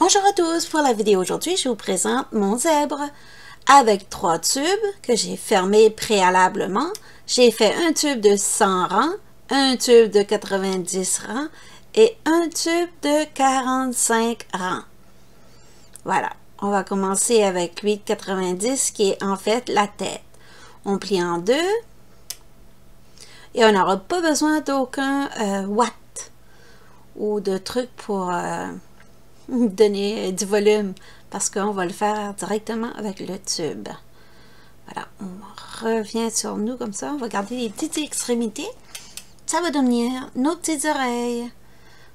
Bonjour à tous, pour la vidéo aujourd'hui, je vous présente mon zèbre avec 3 tubes que j'ai fermés préalablement. J'ai fait un tube de 100 rangs, un tube de 90 rangs et un tube de 45 rangs. Voilà, on va commencer avec 8,90 qui est en fait la tête. On plie en deux et on n'aura pas besoin d'aucun watt ou de truc pour donner du volume parce qu'on va le faire directement avec le tube. Voilà, on revient sur nous comme ça, on va garder les petites extrémités. Ça va devenir nos petites oreilles.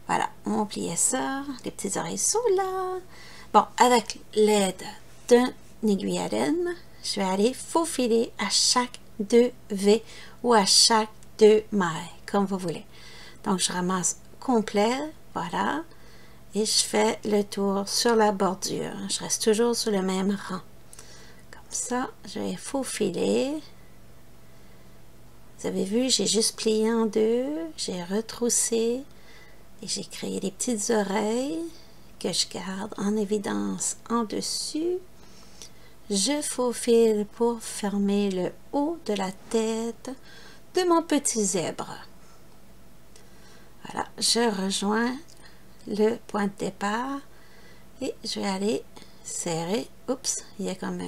Voilà, on pliait ça, les petites oreilles sont là. Bon, avec l'aide d'un aiguille à laine, je vais aller faufiler à chaque 2 V ou à chaque 2 mailles, comme vous voulez. Donc, je ramasse complet, voilà. Et je fais le tour sur la bordure. Je reste toujours sur le même rang. Comme ça, je vais faufiler. Vous avez vu, j'ai juste plié en deux. J'ai retroussé et j'ai créé des petites oreilles que je garde en évidence en dessus. Je faufile pour fermer le haut de la tête de mon petit zèbre. Voilà, je rejoins le point de départ et je vais aller serrer. Oups, il y a comme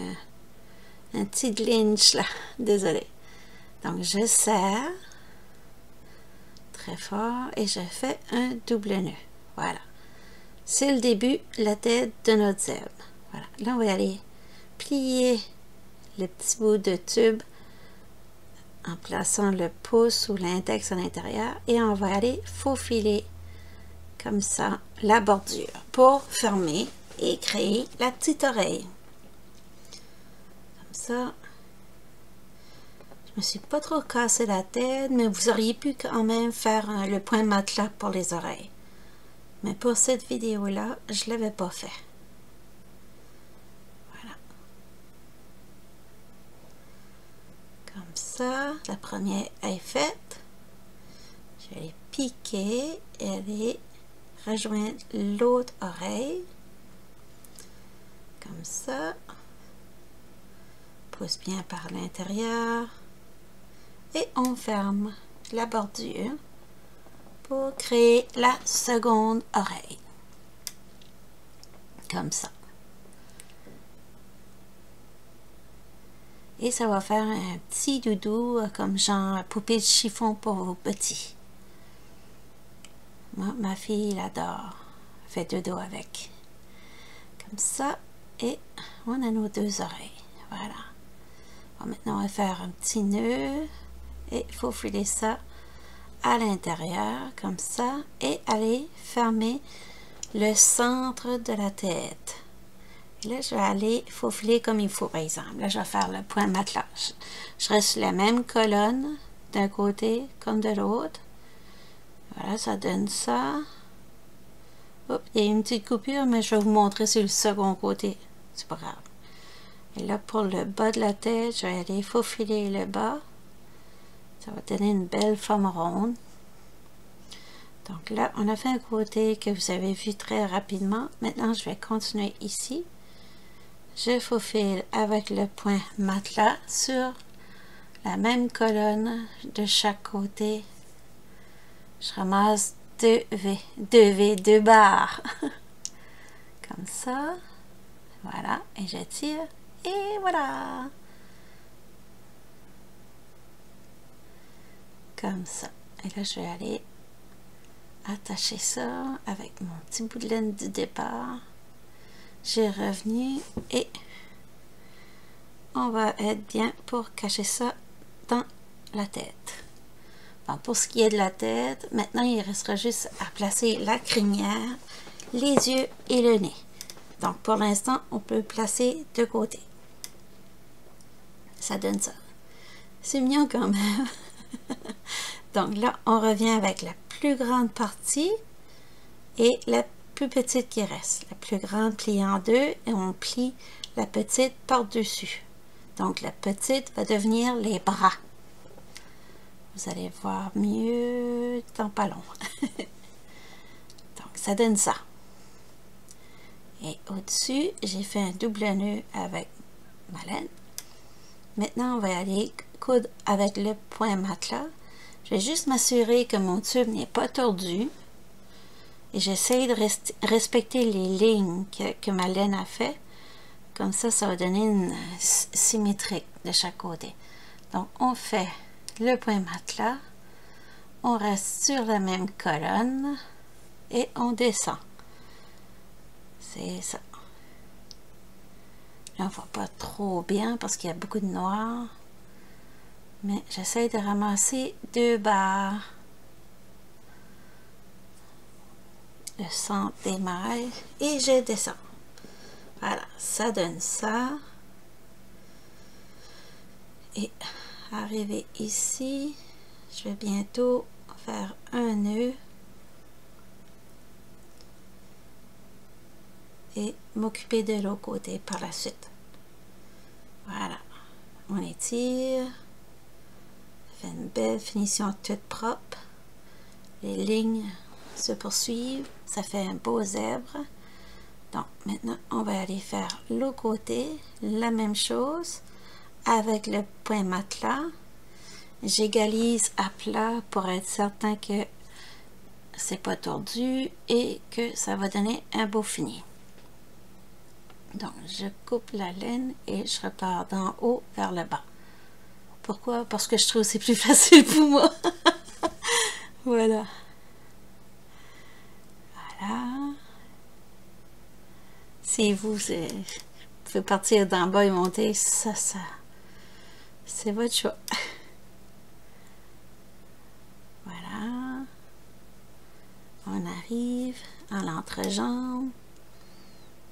un petit glitch là, désolé. Donc je serre très fort et je fais un double nœud. Voilà, c'est le début, la tête de notre zèbre. Voilà, là on va aller plier le petit bout de tube en plaçant le pouce ou l'index à l'intérieur et on va aller faufiler comme ça la bordure pour fermer et créer la petite oreille. Comme ça, je me suis pas trop cassé la tête, mais vous auriez pu quand même faire le point matelas pour les oreilles. Mais pour cette vidéo là, je l'avais pas fait. Voilà. Comme ça, la première est faite. Je vais les piquer et aller rejoindre l'autre oreille comme ça, pousse bien par l'intérieur et on ferme la bordure pour créer la seconde oreille comme ça, et ça va faire un petit doudou comme genre poupée de chiffon pour vos petits. Moi, ma fille l'adore. Fait dodo avec. Comme ça. Et on a nos 2 oreilles. Voilà. Bon, maintenant, on va faire un petit nœud. Et il faut filer ça à l'intérieur. Comme ça. Et aller fermer le centre de la tête. Et là, je vais aller faufiler comme il faut, par exemple. Là, je vais faire le point matelas. Je reste sur la même colonne d'un côté comme de l'autre. Voilà, ça donne ça. Hop, il y a une petite coupure, mais je vais vous montrer sur le second côté. C'est pas grave. Et là, pour le bas de la tête, je vais aller faufiler le bas. Ça va donner une belle forme ronde. Donc là, on a fait un côté que vous avez vu très rapidement. Maintenant, je vais continuer ici. Je faufile avec le point matelas sur la même colonne de chaque côté. Je ramasse 2 barres. Comme ça. Voilà. Et je tire. Et voilà. Comme ça. Et là, je vais aller attacher ça avec mon petit bout de laine du départ. J'ai revenu et on va être bien pour cacher ça dans la tête. Bon, pour ce qui est de la tête, maintenant il restera juste à placer la crinière, les yeux et le nez. Donc pour l'instant, on peut placer de côté. Ça donne ça. C'est mignon quand même. Donc là, on revient avec la plus grande partie et la plus petite qui reste. La plus grande pliée en deux et on plie la petite par-dessus. Donc la petite va devenir les bras. Vous allez voir mieux dans pas long. Donc, ça donne ça. Et au-dessus, j'ai fait un double nœud avec ma laine. Maintenant, on va aller coudre avec le point matelas. Je vais juste m'assurer que mon tube n'est pas tordu. Et j'essaie de respecter les lignes que ma laine a fait. Comme ça, ça va donner une symétrique de chaque côté. Donc, on fait le point matelas. On reste sur la même colonne. Et on descend. C'est ça. Là, on ne voit pas trop bien parce qu'il y a beaucoup de noir. Mais j'essaie de ramasser 2 barres. Le centre des mailles. Et je descends. Voilà, ça donne ça. Et arriver ici, je vais bientôt faire un nœud. Et m'occuper de l'autre côté par la suite. Voilà, on étire, ça fait une belle finition toute propre, les lignes se poursuivent, ça fait un beau zèbre. Donc maintenant on va aller faire l'autre côté, la même chose, avec le point matelas. J'égalise à plat pour être certain que c'est pas tordu et que ça va donner un beau fini. Donc, je coupe la laine et je repars d'en haut vers le bas. Pourquoi? Parce que je trouve que c'est plus facile pour moi. Voilà. Voilà. Si vous pouvez partir d'en bas et monter, ça c'est votre choix. Voilà. On arrive à l'entrejambe.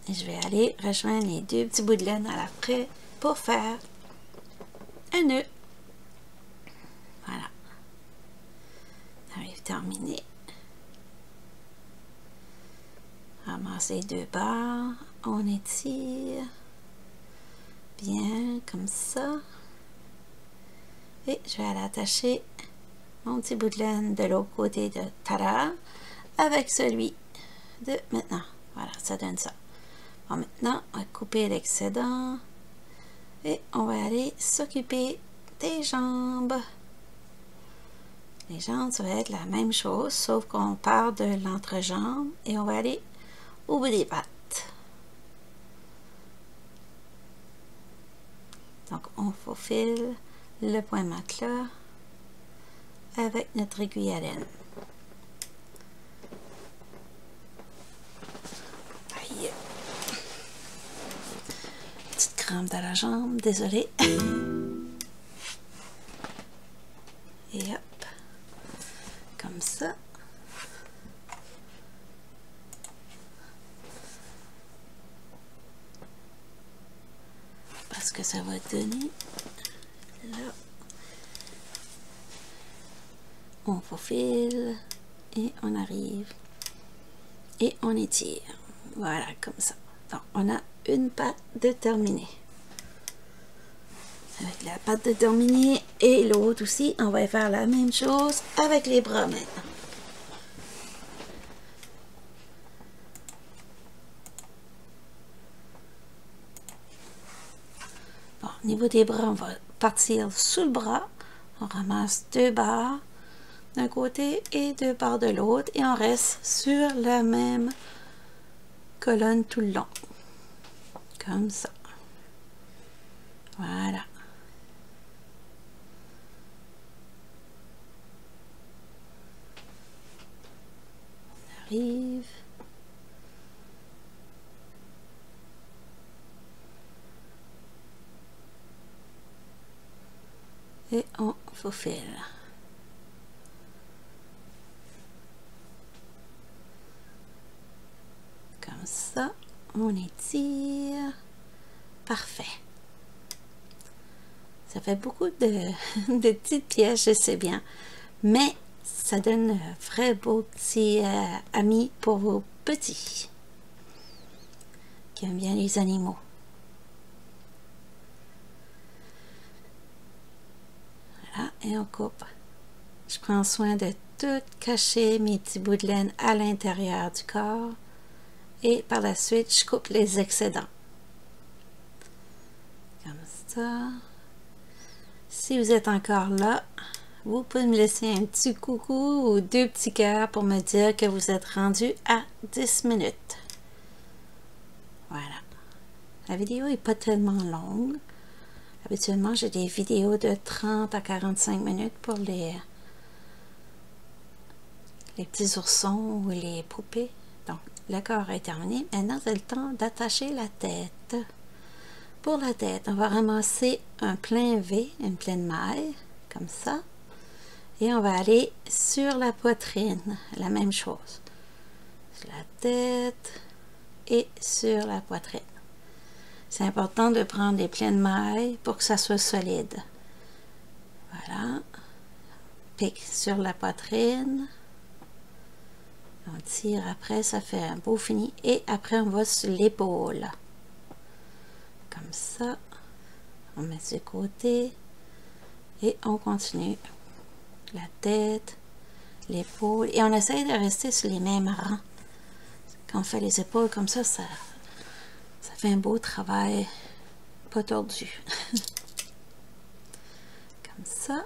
Et je vais aller rejoindre les 2 petits bouts de laine à l'après pour faire un nœud. Voilà. On arrive terminé. Ramasser 2 barres. On étire. Bien, comme ça. Et je vais aller attacher mon petit bout de laine de l'autre côté de Tara avec celui de maintenant. Voilà, ça donne ça. Bon, maintenant, on va couper l'excédent et on va aller s'occuper des jambes. Les jambes, ça va être la même chose, sauf qu'on part de l'entrejambe et on va aller au bout des pattes. Donc, on faufile le point matelas avec notre aiguille à laine. Aïe! Petite crampe dans la jambe, désolée. Et hop, comme ça. Parce que ça va donner là. On faufile et on arrive et on étire. Voilà, comme ça. Donc, on a une patte de terminée. Avec la patte de terminée et l'autre aussi, on va faire la même chose avec les bras maintenant. Bon, au niveau des bras, on va partir sous le bras. On ramasse 2 barres d'un côté et 2 barres de l'autre et on reste sur la même colonne tout le long. Comme ça. Voilà. On arrive. Et on faufile. Comme ça, on étire. Parfait. Ça fait beaucoup de petites pièces, je sais bien. Mais ça donne un vrai beau petit ami pour vos petits qui aiment bien les animaux. Voilà, et on coupe. Je prends soin de tout cacher mes petits bouts de laine à l'intérieur du corps Et par la suite, je coupe les excédents. Comme ça. Si vous êtes encore là, vous pouvez me laisser un petit coucou ou 2 petits cœurs pour me dire que vous êtes rendu à 10 minutes. Voilà. La vidéo n'est pas tellement longue. Habituellement, j'ai des vidéos de 30 à 45 minutes pour les petits oursons ou les poupées. Donc, le corps est terminé. Maintenant, c'est le temps d'attacher la tête. Pour la tête, on va ramasser un plein V, une pleine maille, comme ça. Et on va aller sur la poitrine, la même chose. Sur la tête et sur la poitrine. C'est important de prendre des pleines mailles pour que ça soit solide. Voilà. Pique sur la poitrine. On tire après, ça fait un beau fini. Et après, on va sur l'épaule. Comme ça. On met du côté. Et on continue. La tête, l'épaule. Et on essaye de rester sur les mêmes rangs. Quand on fait les épaules comme ça, ça fait un beau travail. Pas tordu. Comme ça.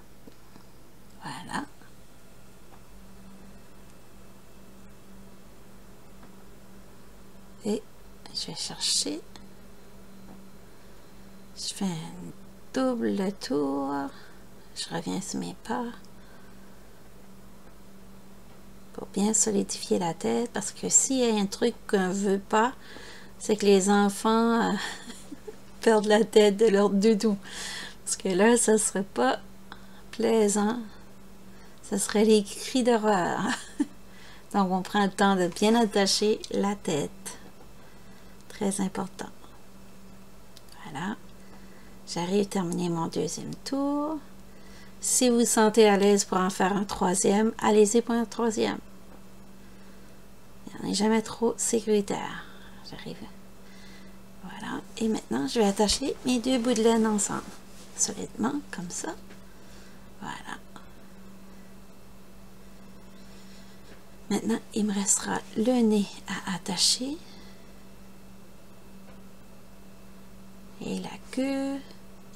Voilà. Et je vais chercher. Je fais un double tour. Je reviens sur mes pas. Pour bien solidifier la tête. Parce que s'il y a un truc qu'on ne veut pas, c'est que les enfants perdent la tête de leur doudou. Parce que là, ça ne serait pas plaisant. Ce serait les cris d'horreur. Donc, on prend le temps de bien attacher la tête. Très important. Voilà. J'arrive à terminer mon deuxième tour. Si vous vous sentez à l'aise pour en faire un troisième, allez-y pour un troisième. Il n'y en a jamais trop sécuritaire. J'arrive. Voilà. Et maintenant, je vais attacher mes 2 bouts de laine ensemble. Solidement, comme ça. Voilà. Maintenant, il me restera le nez à attacher. Et la queue.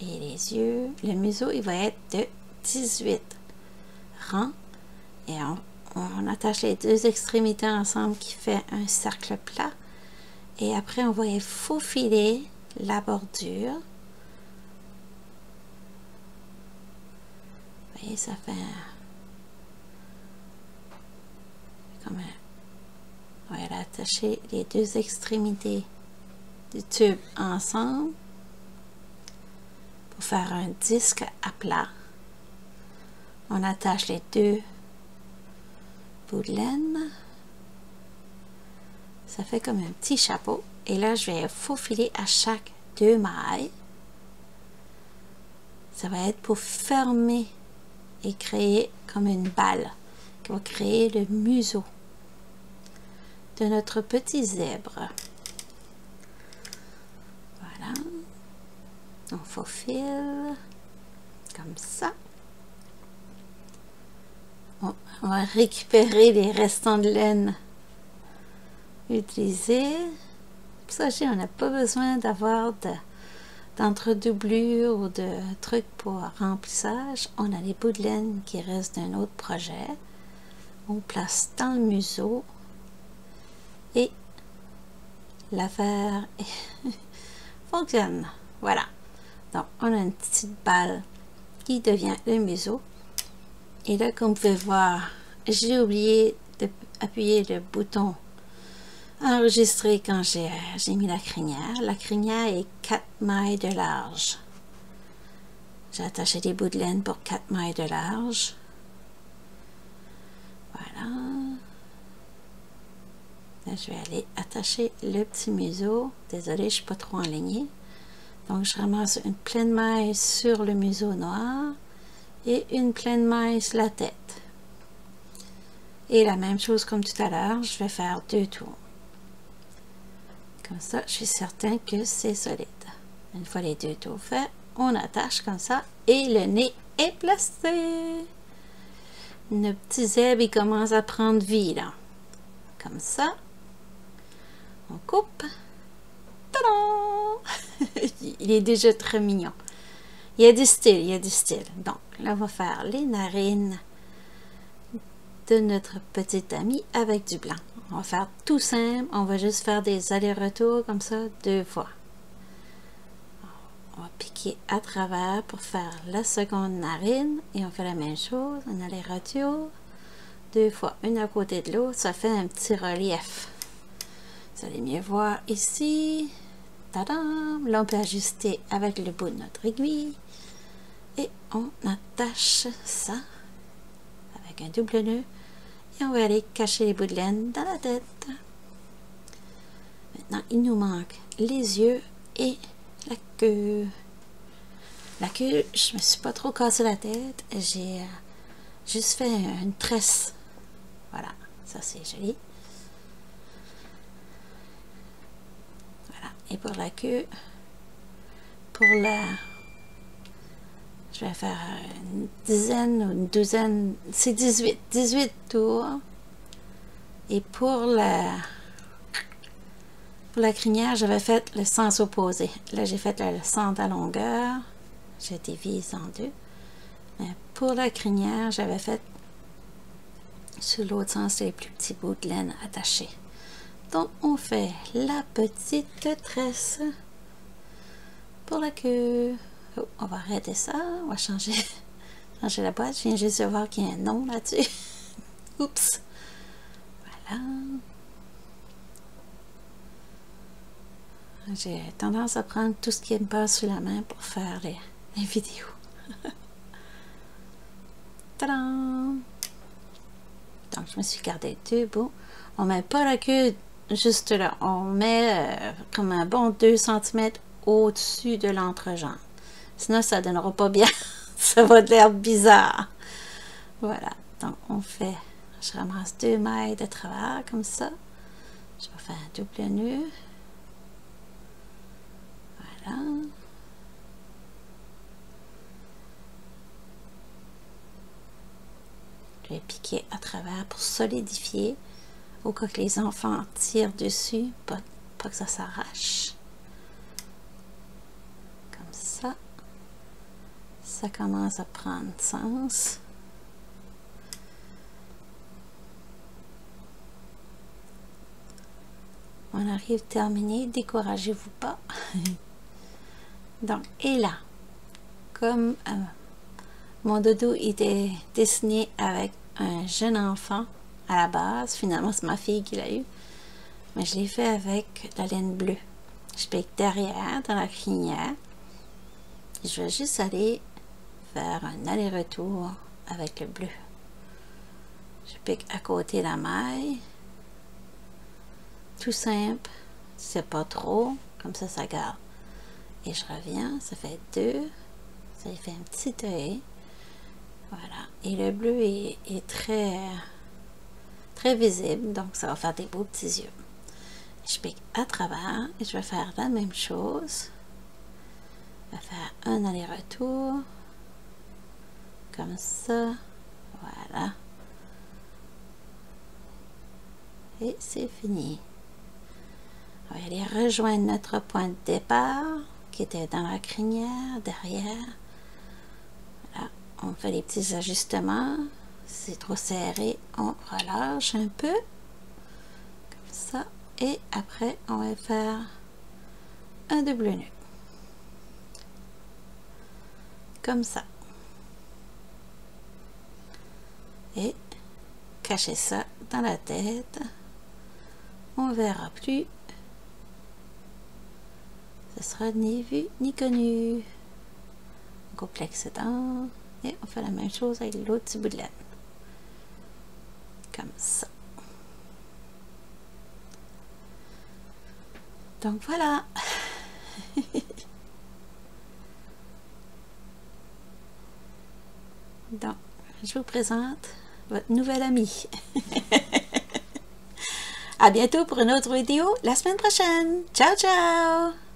Et les yeux. Le museau, il va être de 18 rangs. Et on attache les 2 extrémités ensemble qui fait un cercle plat. Et après, on va faufiler la bordure. Vous voyez, ça fait comme un... On va attacher les 2 extrémités du tube ensemble pour faire un disque à plat. On attache les 2 bouts de laine. Ça fait comme un petit chapeau. Et là, je vais faufiler à chaque 2 mailles. Ça va être pour fermer et créer comme une balle qui va créer le museau de notre petit zèbre. Voilà. On faufile comme ça. On va récupérer les restants de laine utilisés. Pour ça, on n'a pas besoin d'avoir d'entre-doublures ou de trucs pour remplissage. On a les bouts de laine qui restent d'un autre projet. On place dans le museau et l'affaire fonctionne. Voilà. Donc, on a une petite balle qui devient le museau. Et là, comme vous pouvez voir, j'ai oublié d'appuyer le bouton enregistrer quand j'ai mis la crinière. La crinière est 4 mailles de large. J'ai attaché des bouts de laine pour 4 mailles de large. Voilà. Là, je vais aller attacher le petit museau. Désolée, je ne suis pas trop enlignée. Donc, je ramasse une pleine maille sur le museau noir et une pleine maille sur la tête. Et la même chose comme tout à l'heure, je vais faire 2 tours. Comme ça, je suis certain que c'est solide. Une fois les 2 tours faits, on attache comme ça et le nez est placé. Nos petits zèbres, ils commencent à prendre vie là. Comme ça. On coupe. Tadam! Il est déjà très mignon. Il y a du style, il y a du style. Donc, là, on va faire les narines de notre petite amie avec du blanc. On va faire tout simple. On va juste faire des allers-retours comme ça 2 fois. On va piquer à travers pour faire la seconde narine. Et on fait la même chose. Un aller-retour 2 fois. Une à côté de l'autre. Ça fait un petit relief. Vous allez mieux voir ici. Tadam! Là, on peut ajuster avec le bout de notre aiguille. Et on attache ça avec un double nœud. Et on va aller cacher les bouts de laine dans la tête. Maintenant, il nous manque les yeux et la queue. La queue, je me suis pas trop cassé la tête. J'ai juste fait une tresse. Voilà, ça c'est joli. Voilà, et pour la queue, je vais faire une dizaine ou une douzaine, c'est 18 tours. Et pour la crinière, j'avais fait le sens opposé. Là, j'ai fait le centre à longueur. J'ai divise en 2. Mais pour la crinière, j'avais fait sur l'autre sens les plus petits bouts de laine attachés. Donc, on fait la petite tresse pour la queue. Oh, on va arrêter ça. On va changer la boîte. Je viens juste de voir qu'il y a un nom là-dessus. Oups. Voilà. J'ai tendance à prendre tout ce qui me passe sur la main pour faire les vidéos. Tadam! Donc, je me suis gardé 2 bouts. On ne met pas la queue juste là. On met comme un bon 2 cm au-dessus de l'entrejambe. Sinon, ça ne donnera pas bien. Ça va de l'air bizarre. Voilà. Donc, on fait... Je ramasse 2 mailles de travers comme ça. Je vais faire un double nœud. Voilà. Je vais piquer à travers pour solidifier au cas que les enfants tirent dessus, pas que ça s'arrache. Comme ça. Ça commence à prendre sens. On arrive terminé, découragez-vous pas. Donc, et là, comme mon doudou était dessiné avec un jeune enfant à la base, finalement c'est ma fille qui l'a eu, mais je l'ai fait avec la laine bleue. Je pique derrière, dans la crinière, et je vais juste aller faire un aller-retour avec le bleu. Je pique à côté la maille, tout simple, c'est pas trop, comme ça garde. Et je reviens, ça fait 2, ça fait un petit œil. Voilà, et le bleu est très visible, donc ça va faire des beaux petits yeux. Je pique à travers et je vais faire la même chose. Je vais faire un aller-retour, comme ça, voilà. Et c'est fini. On va aller rejoindre notre point de départ, qui était dans la crinière, derrière. Voilà, on fait les petits ajustements. Si c'est trop serré, on relâche un peu. Comme ça. Et après, on va faire un double nœud. Comme ça. Et cacher ça dans la tête. On verra plus. Ce sera ni vu ni connu. On coupe l'excédent. Et on fait la même chose avec l'autre petit bout de laine. Comme ça. Donc voilà. Donc, je vous présente votre nouvelle amie. À bientôt pour une autre vidéo la semaine prochaine. Ciao, ciao!